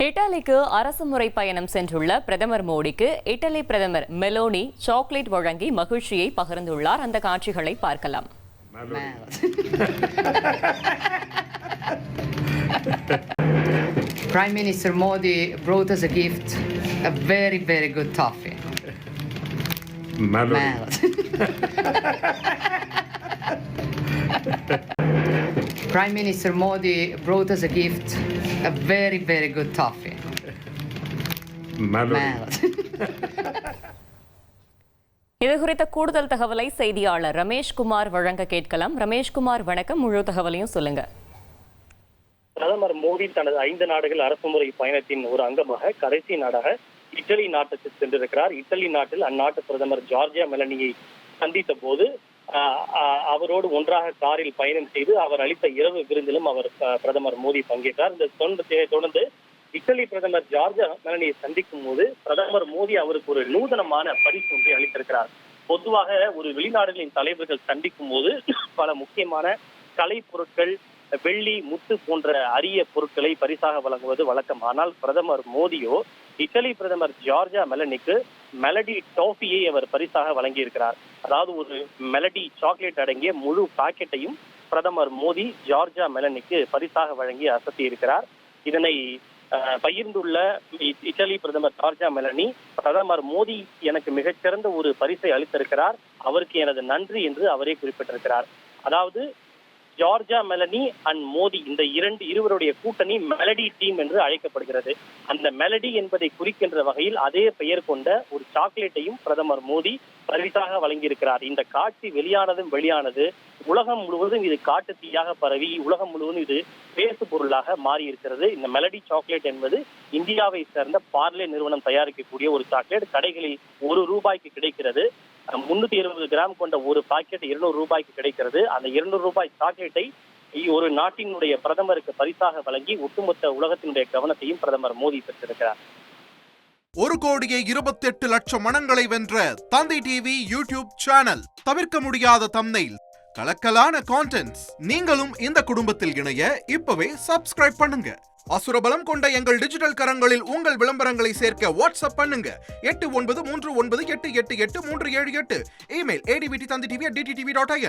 இத்தாலிக்கு அரசுமுறை பயணம் சென்றுள்ள பிரதமர் மோடிக்கு இத்தாலி பிரதமர் மெலோனி சாக்லேட் வழங்கி மகிழ்ச்சியை பகிர்ந்துள்ளார். அந்த காட்சிகளை பார்க்கலாம். Prime Minister Modi brought us a gift, a very, very good toffee. Prime Minister Modi brought us a gift, a very, very good toffee. இது குறித்த கூடுதல் தகவலை செய்தியாளர் ரமேஷ்குமார் வழங்க கேட்கலாம். ரமேஷ்குமார், வணக்கம். முழு தகவலையும் சொல்லுங்க. பிரதமர் மோடி தனது 5 நாடுகள் அரசுமுறை பயணத்தின் ஒரு அங்கமாக கடைசி நாடாக இத்தாலி நாட்டுக்கு சென்றிருக்கிறார். இத்தாலி நாட்டில் அந்நாட்டு பிரதமர் ஜார்ஜியா மெலனியை சந்தித்த போது அவரோடு ஒன்றாக காரில் பயணம் செய்து அவர் அளித்த இரவு விருந்திலும் பிரதமர் மோடி பங்கேற்றார். இந்த தொடர்ந்து இத்தாலி பிரதமர் ஜார்ஜியா மெலனியை சந்திக்கும் போது பிரதமர் மோடி அவருக்கு ஒரு நூதனமான பரிசு ஒன்றை அளித்திருக்கிறார். பொதுவாக ஒரு வெளிநாடுகளின் தலைவர்கள் சந்திக்கும் போது பல முக்கியமான கலை பொருட்கள், வெள்ளி, முத்து போன்ற அரிய பொருட்களை பரிசாக வழங்குவது வழக்கம். ஆனால் பிரதமர் மோடியோ இத்தாலி பிரதமர் ஜார்ஜியா மெலனிக்கு மெலடி டாஃபியை அவர் பரிசாக வழங்கியிருக்கிறார். அதாவது ஒரு மெலடி சாக்லேட் அடங்கிய முழு பாக்கெட்டையும் பிரதமர் மோடி ஜார்ஜியா மெலனிக்கு பரிசாக வழங்கி அசத்தி இருக்கிறார். இதனை பகிர்ந்துள்ள இத்தாலி பிரதமர் ஜார்ஜியா மெலனி, பிரதமர் மோடி எனக்கு மிகச்சிறந்த ஒரு பரிசை அளித்திருக்கிறார், அவருக்கு எனது நன்றி என்று அவரே குறிப்பிட்டிருக்கிறார். அதாவது ஜார்ஜியா மெலனி அண்ட் மோடி இந்த இருவருடைய கூட்டணி மெலடி டீம் என்று அழைக்கப்படுகிறது. அந்த மெலடி என்பதை குறிக்கின்ற வகையில் அதே பெயர் கொண்ட ஒரு சாக்லேட்டையும் பிரதமர் மோடி பரிசாக வழங்கியிருக்கிறார். இந்த காட்சி வெளியானது உலகம் முழுவதும் இது காட்டு தீயாக பரவி உலகம் முழுவதும் இது பேசு பொருளாக மாறி இருக்கிறது. இந்த மெலடி சாக்லேட் என்பது இந்தியாவை சேர்ந்த பார்லே நிறுவனம் தயாரிக்கக்கூடிய ஒரு சாக்லேட். கடைகளில் ₹1 கிடைக்கிறது. 320 கிராம் கொண்ட ஒரு பாக்கெட் ₹200 கிடைக்கிறது. அந்த ₹200 சாக்லேட்டை ஒரு நாட்டினுடைய பிரதமருக்கு பரிசாக வழங்கி ஒட்டுமொத்த உலகத்தினுடைய கவனத்தையும் பிரதமர் மோடி பெற்றிருக்கிறார். 1,28,00,000 மனங்களை வென்ற தந்தை டிவி யூடியூப் சேனல். தவிர்க்க முடியாத தம்ப்நெயில், கலக்கலான கான்டென்ட்ஸ். நீங்களும் இந்த குடும்பத்தில் இணைய இப்பவே சப்ஸ்கிரைப் பண்ணுங்க. அசுரபலம் கொண்ட எங்கள் டிஜிட்டல் கரங்களில் உங்கள் விளம்பரங்களை சேர்க்க வாட்ஸ்அப் பண்ணுங்க. 8939888838. Email advttv@dttv.in.